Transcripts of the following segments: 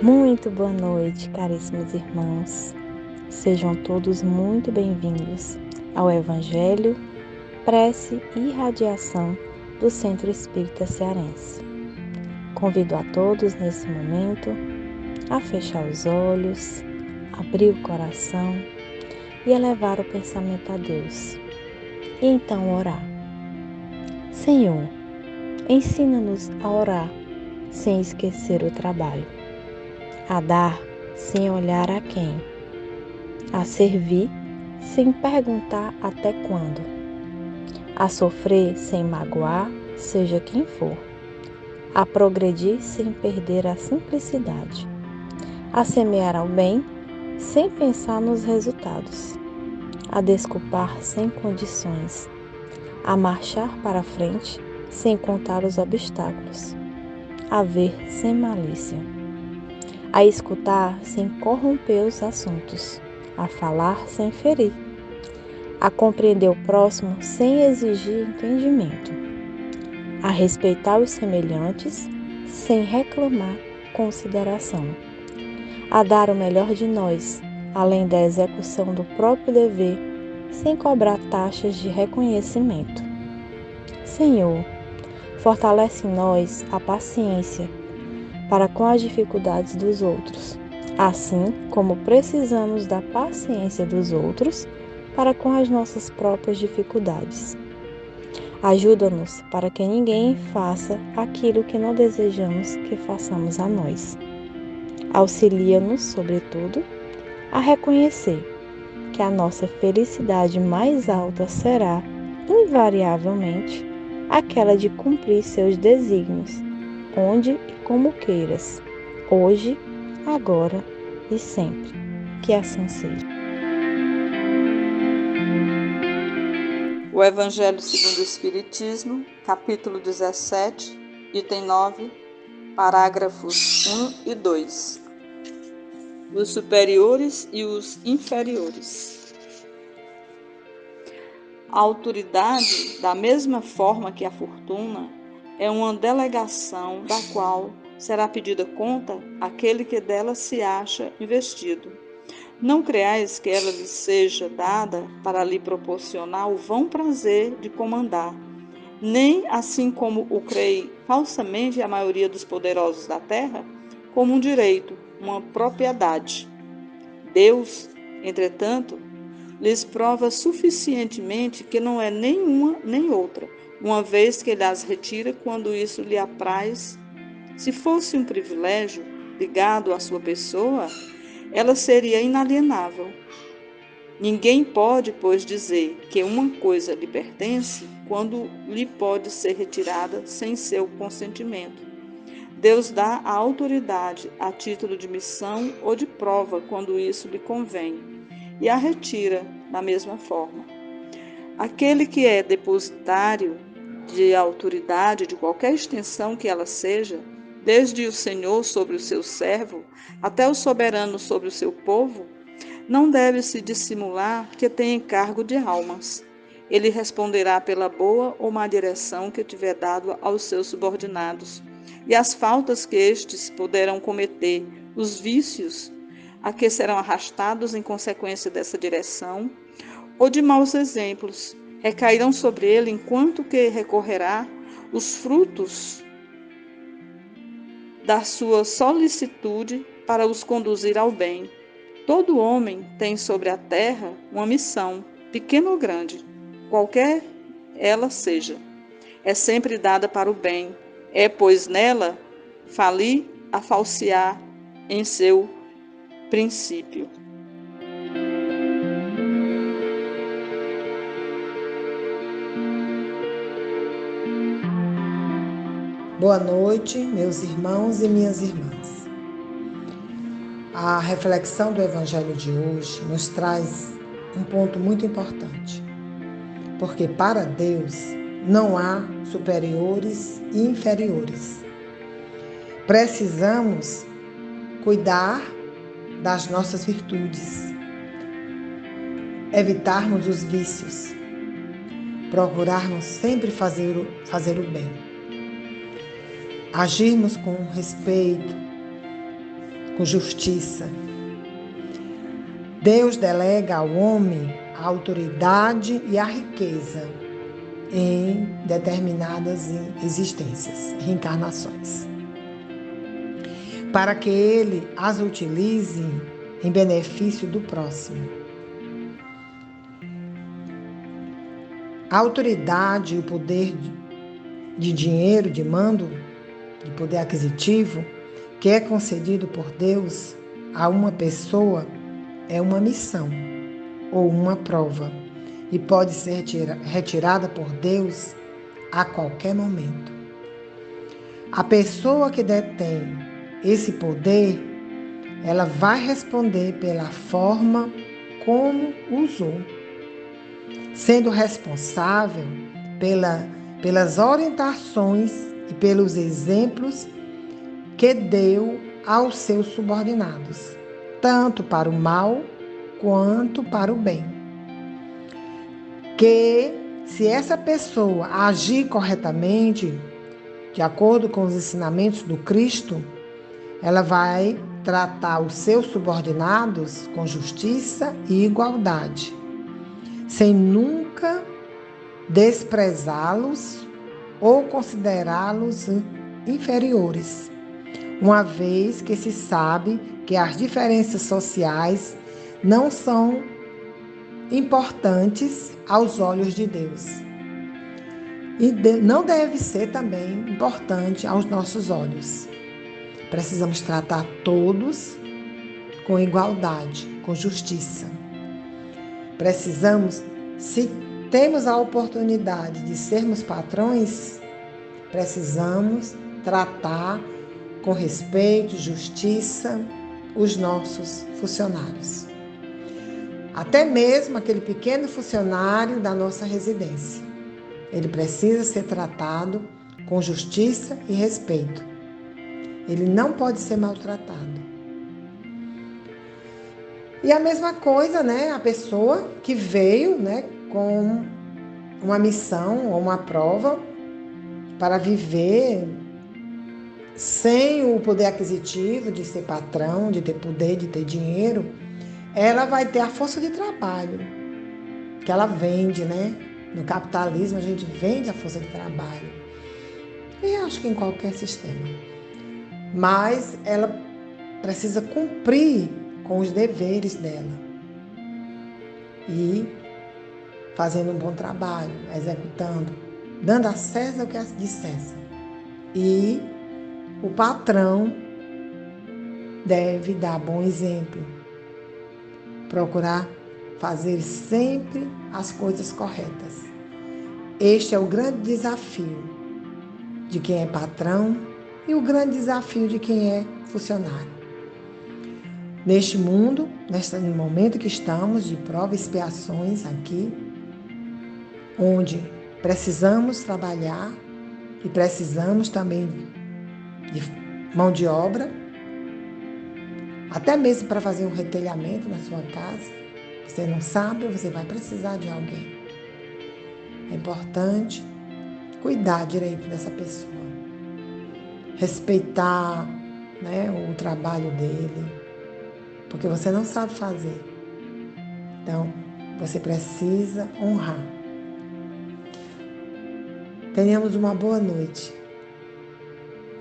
Muito boa noite, caríssimos irmãos. Sejam todos muito bem-vindos ao Evangelho, Prece e Irradiação do Centro Espírita Cearense. Convido a todos nesse momento a fechar os olhos, abrir o coração e elevar o pensamento a Deus. E então orar. Senhor, ensina-nos a orar sem esquecer o trabalho, a dar sem olhar a quem, a servir sem perguntar até quando, a sofrer sem magoar, seja quem for, a progredir sem perder a simplicidade, a semear ao bem sem pensar nos resultados, a desculpar sem condições, a marchar para frente sem contar os obstáculos, a ver sem malícia, a escutar sem corromper os assuntos, a falar sem ferir, a compreender o próximo sem exigir entendimento, a respeitar os semelhantes sem reclamar consideração, a dar o melhor de nós, além da execução do próprio dever, sem cobrar taxas de reconhecimento. Senhor, fortalece em nós a paciência para com as dificuldades dos outros, assim como precisamos da paciência dos outros para com as nossas próprias dificuldades. Ajuda-nos para que ninguém faça aquilo que não desejamos que façamos a nós. Auxilia-nos, sobretudo, a reconhecer que a nossa felicidade mais alta será, invariavelmente, aquela de cumprir seus desígnios, onde e como queiras, hoje, agora e sempre. Que assim seja. O Evangelho segundo o Espiritismo, capítulo 17, item 9, parágrafos 1 e 2. Os superiores e os inferiores. A autoridade, da mesma forma que a fortuna, é uma delegação da qual será pedida conta àquele que dela se acha investido. Não creais que ela lhe seja dada para lhe proporcionar o vão prazer de comandar, nem, assim como o crê falsamente a maioria dos poderosos da terra, como um direito, uma propriedade. Deus, entretanto, lhes prova suficientemente que não é nem uma nem outra, uma vez que ele as retira quando isso lhe apraz. Se fosse um privilégio ligado à sua pessoa, ela seria inalienável. Ninguém pode, pois, dizer que uma coisa lhe pertence quando lhe pode ser retirada sem seu consentimento. Deus dá a autoridade a título de missão ou de prova quando isso lhe convém, e a retira da mesma forma. Aquele que é depositário de autoridade de qualquer extensão que ela seja, desde o Senhor sobre o seu servo até o soberano sobre o seu povo, não deve se dissimular que tem encargo de almas. Ele responderá pela boa ou má direção que tiver dado aos seus subordinados, e as faltas que estes poderão cometer, os vícios a que serão arrastados em consequência dessa direção, ou de maus exemplos, recairão sobre ele enquanto que recorrerá os frutos da sua solicitude para os conduzir ao bem. Todo homem tem sobre a terra uma missão, pequena ou grande, qualquer ela seja. É sempre dada para o bem. É, pois, nela falir a falsear em seu princípio. Boa noite, meus irmãos e minhas irmãs. A reflexão do Evangelho de hoje nos traz um ponto muito importante, porque para Deus não há superiores e inferiores. Precisamos cuidar das nossas virtudes, evitarmos os vícios, procurarmos sempre fazer o bem. Agirmos com respeito, com justiça. Deus delega ao homem a autoridade e a riqueza em determinadas existências, reencarnações, para que ele as utilize em benefício do próximo. A autoridade e o poder de dinheiro, de mando, de poder aquisitivo, que é concedido por Deus a uma pessoa, é uma missão ou uma prova e pode ser retirada por Deus a qualquer momento. A pessoa que detém esse poder, ela vai responder pela forma como usou, sendo responsável pelas orientações e pelos exemplos que deu aos seus subordinados, tanto para o mal quanto para o bem. Que se essa pessoa agir corretamente, de acordo com os ensinamentos do Cristo, ela vai tratar os seus subordinados com justiça e igualdade, sem nunca desprezá-los ou considerá-los inferiores, uma vez que se sabe que as diferenças sociais não são importantes aos olhos de Deus. E não deve ser também importante aos nossos olhos. Precisamos tratar todos com igualdade, com justiça. Precisamos, se temos a oportunidade de sermos patrões, precisamos tratar com respeito, justiça, os nossos funcionários. Até mesmo aquele pequeno funcionário da nossa residência. Ele precisa ser tratado com justiça e respeito. Ele não pode ser maltratado. E a mesma coisa, a pessoa que veio, com uma missão ou uma prova para viver sem o poder aquisitivo de ser patrão, de ter poder, de ter dinheiro, ela vai ter a força de trabalho que ela vende, No capitalismo a gente vende a força de trabalho. E acho que em qualquer sistema. Mas ela precisa cumprir com os deveres dela. E fazendo um bom trabalho, executando, dando a César o que é de César. E o patrão deve dar bom exemplo. Procurar fazer sempre as coisas corretas. Este é o grande desafio de quem é patrão e o grande desafio de quem é funcionário. Neste mundo, neste momento que estamos de prova e expiações aqui, onde precisamos trabalhar e precisamos também de mão de obra, até mesmo para fazer um retelhamento na sua casa. Você não sabe, você vai precisar de alguém. É importante cuidar direito dessa pessoa. Respeitar, o trabalho dele, porque você não sabe fazer. Então, você precisa honrar. Tenhamos uma boa noite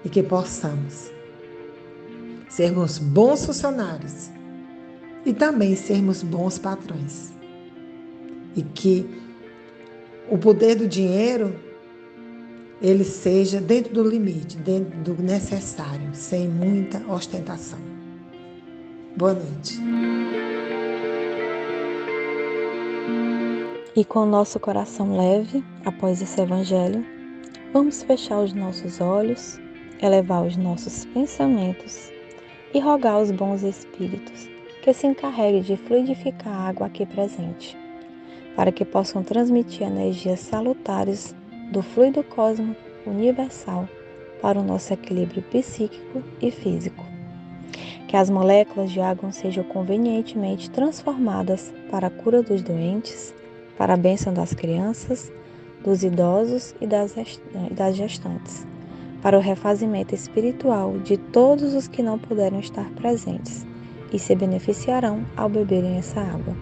e que possamos sermos bons funcionários e também sermos bons patrões. E que o poder do dinheiro, ele seja dentro do limite, dentro do necessário, sem muita ostentação. Boa noite. E com o nosso coração leve, após esse evangelho, vamos fechar os nossos olhos, elevar os nossos pensamentos e rogar aos bons espíritos que se encarreguem de fluidificar a água aqui presente, para que possam transmitir energias salutares do fluido cósmico universal para o nosso equilíbrio psíquico e físico. Que as moléculas de água sejam convenientemente transformadas para a cura dos doentes, para a bênção das crianças, dos idosos e das gestantes, para o refazimento espiritual de todos os que não puderam estar presentes e se beneficiarão ao beberem essa água.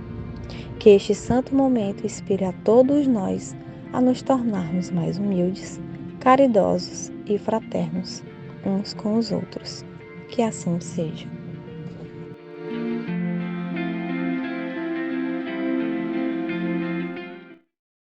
Que este santo momento inspire a todos nós a nos tornarmos mais humildes, caridosos e fraternos uns com os outros. Que assim seja.